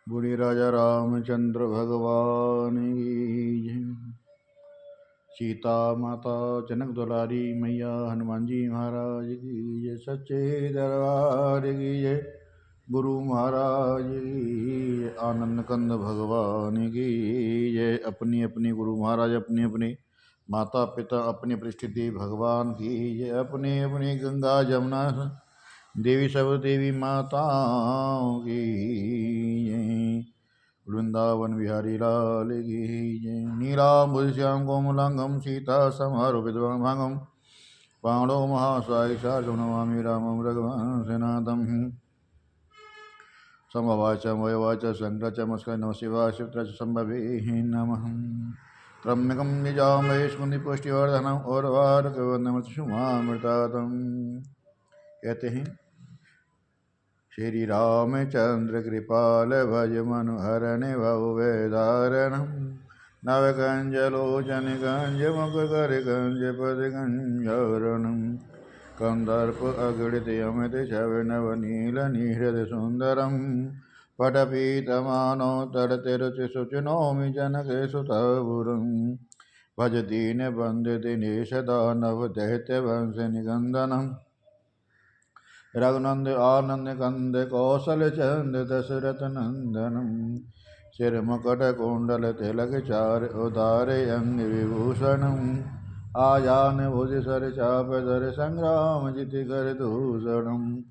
बूढ़ी राजा रामचंद्र भगवान की जय। सीता माता जनक दुलारी मैया हनुमान जी महाराज की जय। सच्चे दरबार की जय। गुरु महाराज की जय। आनंद कंद भगवान की जय। अपनी अपनी गुरु महाराज अपनी अपनी माता पिता अपनी अपनी स्थिति भगवान की जय। अपनी अपनी गंगा जमुना देवी सब देवी माताओं की जय। वृंदावन बिहारी लाल की जय। नीलांबुज श्याम कोमलांगम सीता समारो विद्वांगम पाणो महासायिषा नमामि रामं रघुवंशनाथं। समवाच वयवाच संक्रचमस्कर नमः शिवाय शिवत्र संभवे नमः। त्र्यम्बकं यजामहे स्कन्दिपुष्टिवर्धनम् उर्वारुकवन्दनमृतशुमामृतादम्। कहते हैं श्री रामचंद्र कृपाल भज मनुहरण भव वेदारणम। नवकंज लोचन गंज मुख कर गंज पद गंजरणम। कंदर्प अगणित अमित छव नवनील निहृद सुंदरम। पटपीतमानो तड़तिरुचि सुचिनोमि जनक सुतबुरम। भज दीन बंधु दिनेश दानव दैत्य वंश निगंदनम। रघुनंद आनंद कंद कौशल चंद दशरथ नंदनम। सिर मुकुट कुंडल तिलक चार उदार अंग विभूषणम। आजान भुज सर चाप धर संग्राम जित कर दूषणम।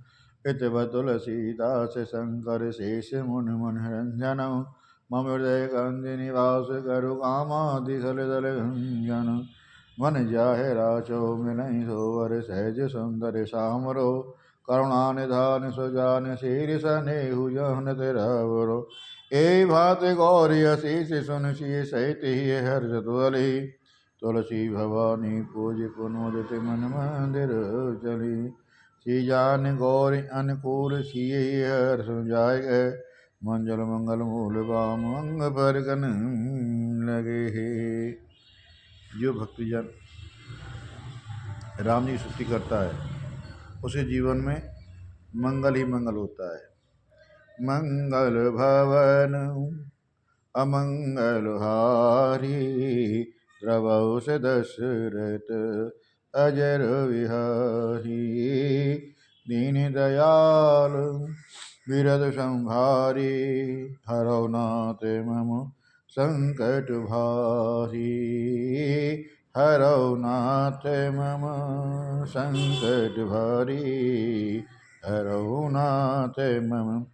इत तुलसीदास शंकर शेष मुनि मनोरंजनम। मम हृदय कंद निवास करु कामादिखल दल गंजन। मन जाहे राचो मिलई सोवर सहज सुंदर सामरो। करुणा निधान सुजान शीर्ष नेहु जहन तेरावरो। ए भात गौरी अशीष सुन सी सहित ही हर्ष तुअली। तुलसी भवानी पूज पुनोदित मन मंदिर चली। श्री जान गौरी अनुकूल सी हर्ष जाय गए। मंगल मंगल मूल बाम अंग पर गन लगे हे। जो भक्तिजन राम जी स्तुति करता है उसे जीवन में मंगल ही मंगल होता है। मंगल भवन अमंगल हारी। द्रवौ से दशरथ अजर विहारी। दीन दयाल विरद संहारी। हरौ नाथ मम संकट भारी। हरौ नाथ मम संकट भारी। हरौ नाथ मम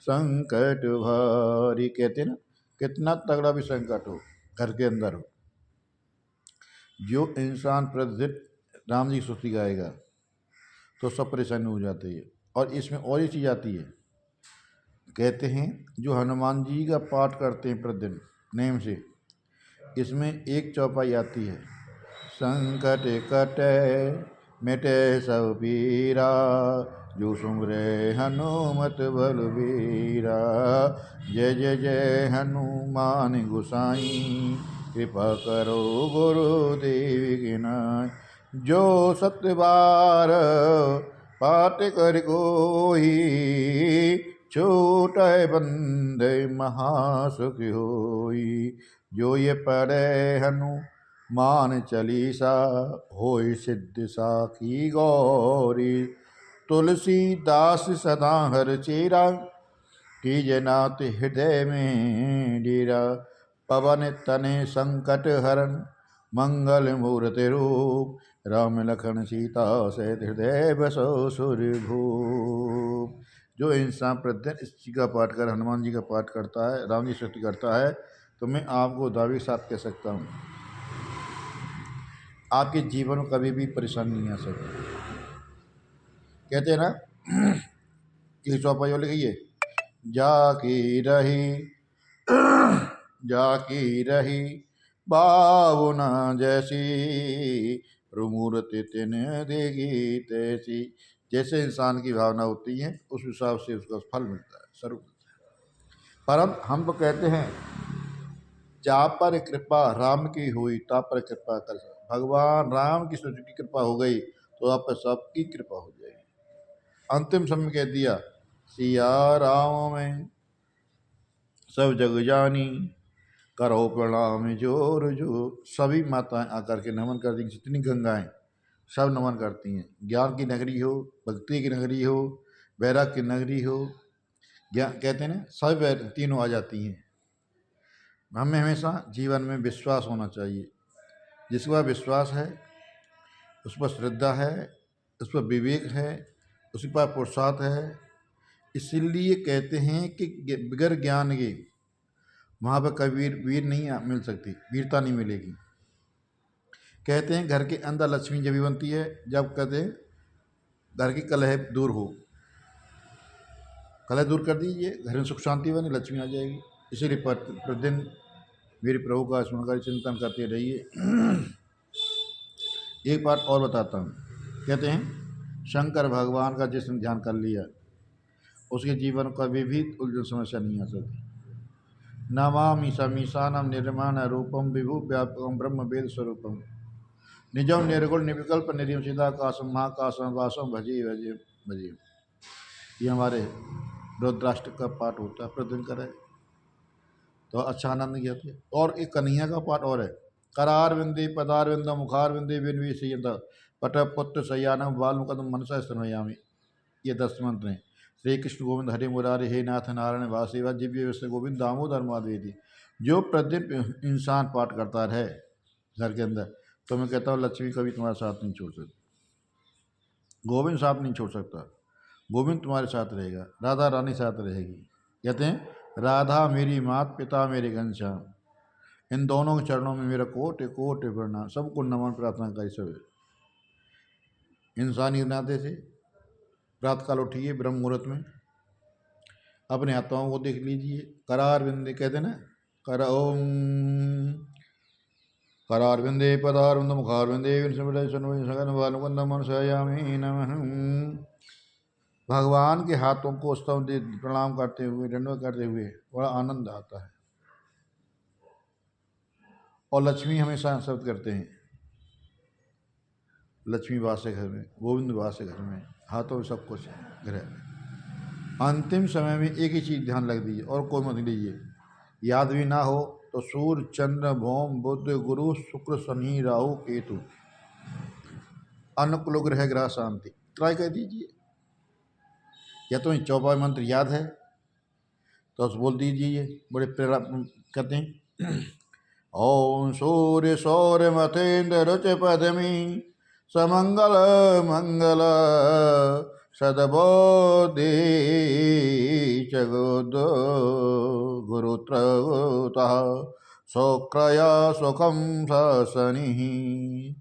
संकट भारी। कहते ना कितना तगड़ा भी संकट हो घर के अंदर हो, जो इंसान प्रतिदिन राम जी स्तुति गाएगा तो सब परेशानी हो जाती है। और इसमें और ही चीज़ आती है। कहते हैं जो हनुमान जी का पाठ करते हैं प्रतिदिन नेम से, इसमें एक चौपाई आती है। संकट कटे मिटे सब पीरा। जो सुमरे हनुमत बलबीरा। जय जय जय हनुमान गोसाई। कृपा करो गुरुदेव की नाय। जो सत्य बार पाठ कर कोई। छोटे बंदे महासुख होई। जो ये पढ़े हनुमान चालीसा। होय सिद्ध साखी गौरी। तुलसीदास सदा हर चेरा। कीजे नाथ हृदय में डेरा। पवन तने संकट हरण। मंगल मूर्ति रूप। राम लखन सीता सहित हृदय बसो सुरभूप। जो इंसान प्रतिदिन इस चीज का पाठ कर हनुमान जी का पाठ करता है, राम जी स्तुति करता है, तो मैं आपको दावे के साथ कह सकता हूँ आपके जीवन में कभी भी परेशानी नहीं आ सकती। कहते हैं ना कि चौपाई वाले कहिए जाकी रही बावुना जैसी। रूमूर्ति तिन देगी तैसी। जैसे इंसान की भावना होती है उस हिसाब से उसका फल मिलता है, स्वरूप मिलता है। परंतु हम तो कहते हैं जा पर कृपा राम की हुई ता पर कृपा कर। भगवान राम की स्तुति की कृपा हो गई तो आप पर सबकी कृपा हो जाएगी। अंतिम समय कह दिया सिया राम में सब जग जानी, करो प्रणाम जोर जो। सभी माताएं आकर के नमन करती, जितनी गंगाएं सब नमन करती हैं। ज्ञान की नगरी हो, भक्ति की नगरी हो, वैराग की नगरी हो, ज्ञान कहते हैं ना, सब तीनों आ जाती हैं। हमें हमेशा जीवन में विश्वास होना चाहिए। जिसके पास विश्वास है, उस पर श्रद्धा है, उस पर विवेक है, उसके पास पुरुषार्थ है। इसीलिए कहते हैं कि बगैर ज्ञान के वहाँ पर कभी वीर नहीं मिल सकती, वीरता नहीं मिलेगी। कहते हैं घर के अंदर लक्ष्मी जब भी बनती है जब कहते हैं घर की कलह दूर हो। कलह दूर कर दीजिए, घर में सुख शांति बने, लक्ष्मी आ जाएगी। इसीलिए प्रतिदिन मेरे प्रभु का स्मरण चिंतन करते रहिए। एक बात और बताता हूँ। कहते हैं शंकर भगवान का जिसने ध्यान कर लिया उसके जीवन को कभी भी उलझन समस्या नहीं आ सकती। नमामि समीशानम निर्माण रूपम विभु व्यापकम ब्रह्म वेद स्वरूपम निजम निर्गुण निर्विकल्प निर्यम चिदाकाशम महाकाशम वासम भजे भजे भजे। ये हमारे रुद्राष्टक का पाठ होता है, प्रतिदिन करें तो अच्छा आनंद कहते हैं। और एक कन्हैया का पाठ और है। करार विंदे पदार विंद मुखार विंदे विनवी सयंत पट पुत्र सयानम बाल मुकदम मनसा स्तनयामी। ये 10 मंत्र हैं। श्री कृष्ण गोविंद हरे मुरारे हे नाथ नारायण वासुदेव दिव्य विष्णु गोविंद दामोदर माधवेदी। जो प्रतिदिन इंसान पाठ करता रहे घर के अंदर, तो मैं कहता हूँ लक्ष्मी कभी तुम्हारा साथ नहीं छोड़ सकती, गोविंद साथ नहीं छोड़ सकता, गोविंद तुम्हारे साथ रहेगा, राधा रानी साथ रहेगी। कहते हैं राधा मेरी मात, पिता मेरे घनश्याम, इन दोनों के चरणों में मेरा कोटि कोटि प्रणाम। सबको नमन प्रार्थना करी सब इंसानी नाते से। प्रातःकाल उठिए ब्रह्म मुहूर्त में, अपने आत्माओं को देख लीजिए। करार विंदे कहते ना, कर ओम करार विंदे पदार विंद मुखार विंदे सगन बालुकंद मनसायामी नमः। भगवान के हाथों को स्तव प्रणाम करते हुए, दंडवत करते हुए बड़ा आनंद आता है। और लक्ष्मी हमेशा शब्द करते हैं, लक्ष्मी वास है घर में, गोविंद वास है घर में, हाथों में सब कुछ है घर में। अंतिम समय में एक ही चीज़ ध्यान रख दीजिए और कोई मत लीजिए, याद भी ना हो तो सूर्य चंद्र भौम बुध गुरु शुक्र शनि राहु केतु अनुकूल ग्रह ग्रह शांति ट्राई कर दीजिए। या तो 54 मंत्र याद है तो उस बोल दीजिए, बड़े प्रेरणा कहते हैं। ओम सूर्य सौर्य मतेन्द्र रुच पदमी समंगल मंगल सदबोधि जगोद गुरुत्रतः शोक्रया सुखम सनि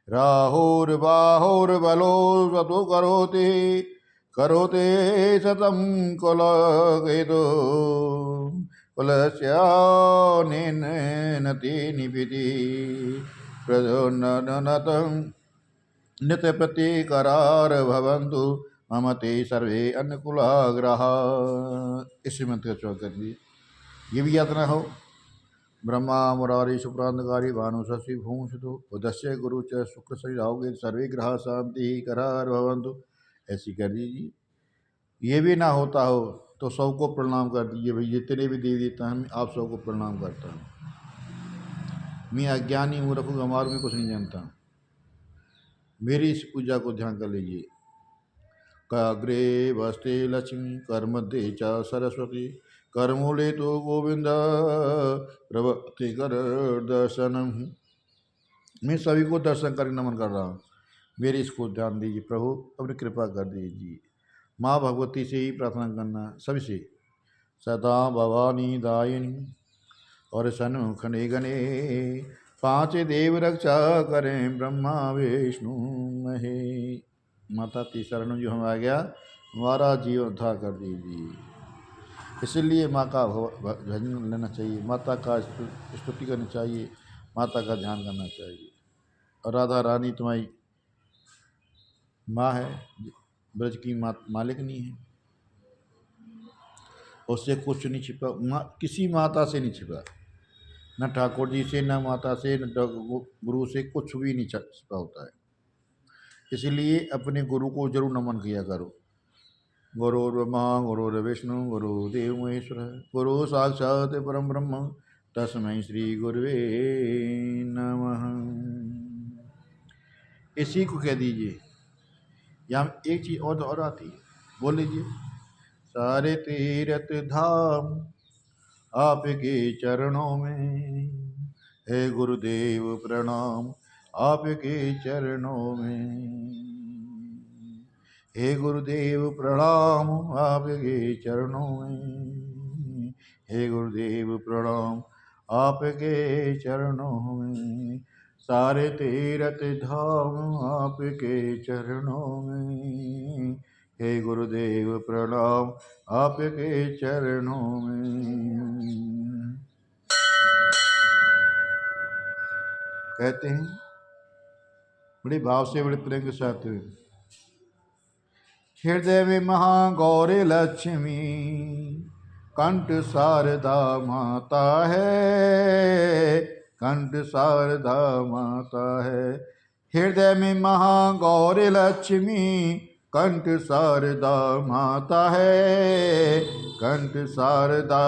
राहुर्बाहुर्बलो सतु करोति करोते शतं कुलकेतु कुलस्यानेनति निपिति प्रजोन्नतं नित्यप्रतिकरार भवन्तु मम ते सर्वे अनुकूलाग्रहा। इसी मंत्र का कर लीजिए। ये भी याद न हो। ब्रह्मा मुरारी शुक्रांधकारी भानु शशि भूषितो उदस्य गुरु च शुक्र शनि राहुगे सर्वे ग्रह शांति करार भवन्तु। ऐसी कर दीजिए। ये भी ना होता हो तो सबको प्रणाम कर दीजिए, भाई जितने भी देवी देवता हैं आप सबको प्रणाम करता हूँ। मैं अज्ञानी मूर्ख हमारे में कुछ नहीं जानता, मेरी इस पूजा को ध्यान कर लीजिए। काग्रे वस्ते लक्ष्मी कर्मध्ये च सरस्वती करमूले तो गोविंद प्रभति कर दर्शनम। मैं सभी को दर्शन करके नमन कर रहा हूँ, मेरी इसको ध्यान दीजिए प्रभु, अपनी कृपा कर दीजिए। माँ भगवती से ही प्रार्थना करना सभी से। सदा भवानी दायिनी और सन्मुख गणे 5 देव रक्षा करें ब्रह्मा विष्णु महे। माता की शरण जो हम आ गया, हमारा जीवन उद्धार कर दीजिए। इसलिए माँ का भजन लेना चाहिए, माता का स्तुति करनी चाहिए, माता का ध्यान करना चाहिए। और राधा रानी तुम्हारी माँ है, ब्रज की मालिक नहीं है, उससे कुछ नहीं छिपा, किसी माता से नहीं छिपा, न ठाकुर जी से, न माता से, न गुरु से, कुछ भी नहीं छिपा होता है। इसलिए अपने गुरु को जरूर नमन किया करो। गुरुर्ब्रह्मा गुरुर्विष्णु गुरुदेव महेश्वर गुरु साक्षात् परम ब्रह्म तस्मै श्री गुरुवे नमः। इसी को कह दीजिए। यहाँ एक चीज और आती है, बोल लीजिए। सारे तीर्थ धाम आपके चरणों में, हे गुरुदेव प्रणाम आपके चरणों में, हे गुरुदेव प्रणाम आपके चरणों में, हे गुरुदेव प्रणाम आपके चरणों में। सारे तीर्थ धाम आपके चरणों में, हे गुरुदेव प्रणाम आपके चरणों में। कहते हैं बड़े भाव से, बड़े प्रेम के साथ, हृदय में महागौरी लक्ष्मी कंठ शारदा माता है, कंठ शारदा माता है। हृदय में महागौरी लक्ष्मी कंठ शारदा माता है, कंठ शारदा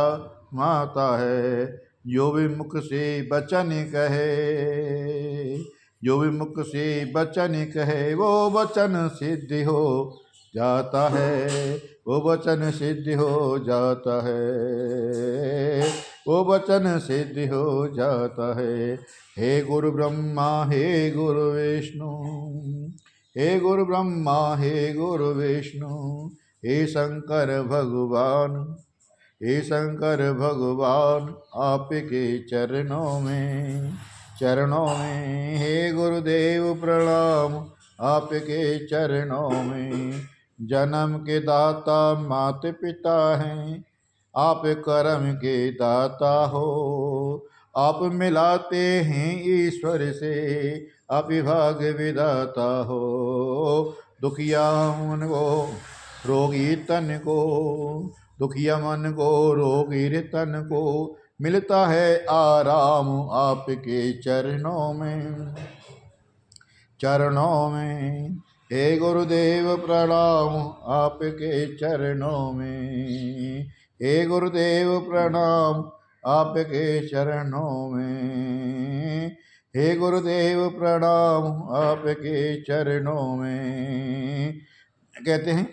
माता है। जो भी मुख से बचन कहे, जो भी मुख से बचन कहे वो वचन सिद्ध हो जाता है, वो वचन सिद्ध हो जाता है, वो वचन सिद्ध हो जाता है। हे गुरु ब्रह्मा हे गुरु विष्णु, हे गुरु ब्रह्मा हे गुरु विष्णु, हे शंकर भगवान, हे शंकर भगवान आपके चरणों में, चरणों में। हे गुरुदेव प्रणाम आपके चरणों में। जन्म के दाता माता पिता हैं, आप कर्म के दाता हो, आप मिलाते हैं ईश्वर से, आप भाग्य विधाता हो। दुखिया मन को रोगी तन को, दुखिया मन को रोगी तन को मिलता है आराम आपके चरणों में, चरणों में। हे गुरुदेव प्रणाम आपके चरणों में, हे गुरुदेव प्रणाम आपके चरणों में, हे गुरुदेव प्रणाम आपके चरणों में। कहते हैं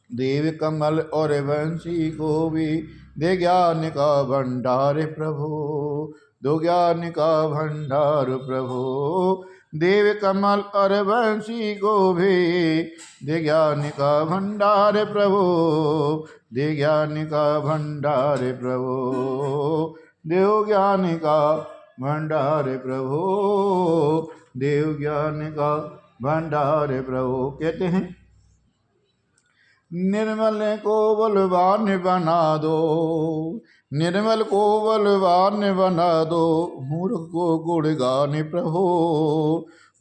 देव कमल और वंशी को भी दे ज्ञान का भंडार प्रभु, दो ज्ञान का भंडार प्रभु। देव कमल और वंशी को भी दे ज्ञान का भंडार प्रभु, दे ज्ञान का भंडार प्रभु, देव ज्ञान का भंडार प्रभु, देव ज्ञान का भंडार प्रभु। कहते हैं निर्मल को बलवान बना दो, निर्मल को बलवान बना दो, मूर्ख को गुणगान प्रभु,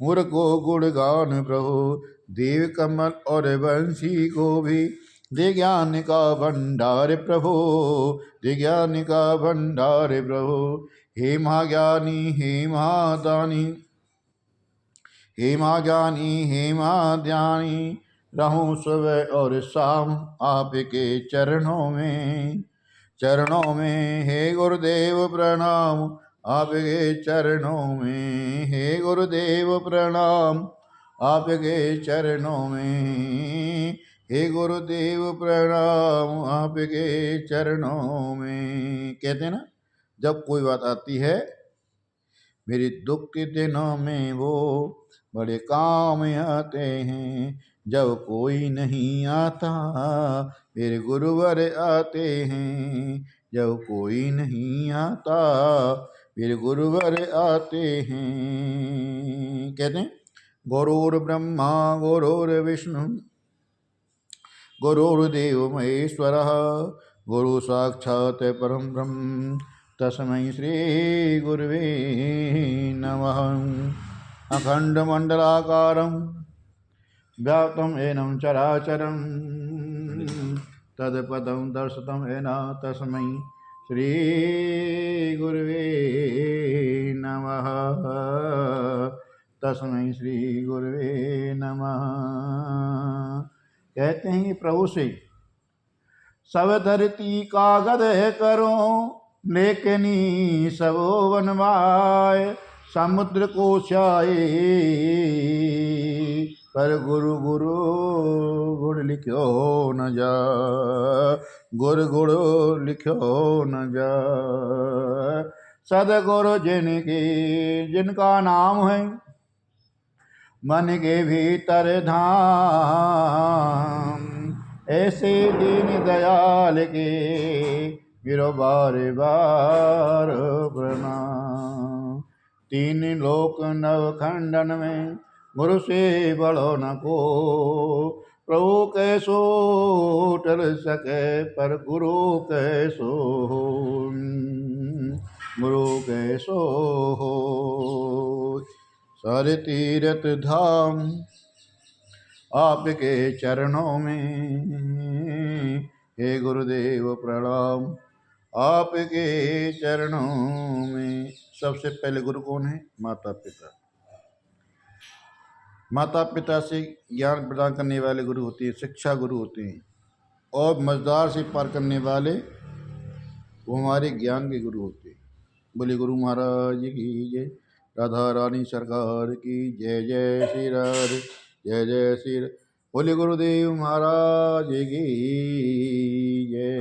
मूर्ख को गुणगान प्रभु। देव कमल और वंशी को भी दे ज्ञान का भंडार प्रभु, दे ज्ञान का भंडार प्रभु। हे महाज्ञानी हे महादानी, हे महाज्ञानी हे महाध्यानी, रहूं सुबह और शाम आपके चरणों में, चरणों में। हे गुरुदेव प्रणाम आपके चरणों में, हे गुरुदेव प्रणाम आपके चरणों में, हे गुरुदेव प्रणाम आपके चरणों में। कहते हैं ना, जब कोई बात आती है मेरे दुख के दिनों में वो बड़े काम आते हैं, जब कोई नहीं आता मेरे गुरुवर आते हैं, जब कोई नहीं आता मेरे गुरुवर आते हैं। कहते हैं गुरुर् ब्रह्मा गुरुर्विष्णु गुरुर्देव महेश्वरः, गुरु साक्षात् परम ब्रह्म तस्मै श्री गुरुवे नमः। अखंडमंडलाकारं व्याप्तं येन चराचरं, तत्पदं दर्शितं येन तस्मै श्री गुरुवे नमः, तस्मै श्री गुरुवे नमः। कहते हैं प्रभु से, सब धरती कागज करो लेकिनी सबो बनवाए, समुद्र को छाए पर गुरु गुरु गुण लिखो न जा, गुरु गुरु लिखो न जा। सदगुरु जिनके जिनका नाम है मन के भीतर धाम, ऐसे दीन दयाल के गिरो बार बार प्रणाम। तीन लोक नव खंडन में गुरु से बड़ो न को, प्रभु कैसो टल सके पर गुरु कैसो हो, गुरु कैसो हो। सारे तीर्थ धाम आपके चरणों में, हे गुरुदेव प्रणाम आपके चरणों में। सबसे पहले गुरु कौन है? माता पिता। माता पिता से ज्ञान प्रदान करने वाले गुरु होते हैं, शिक्षा गुरु होते हैं, और मझधार से पार करने वाले वो हमारे ज्ञान के गुरु होते हैं। बोले गुरु महाराज की जय। राधा रानी सरकार की जय। जय श्री राधे, जय जय श्री। बोले गुरुदेव महाराज की जय।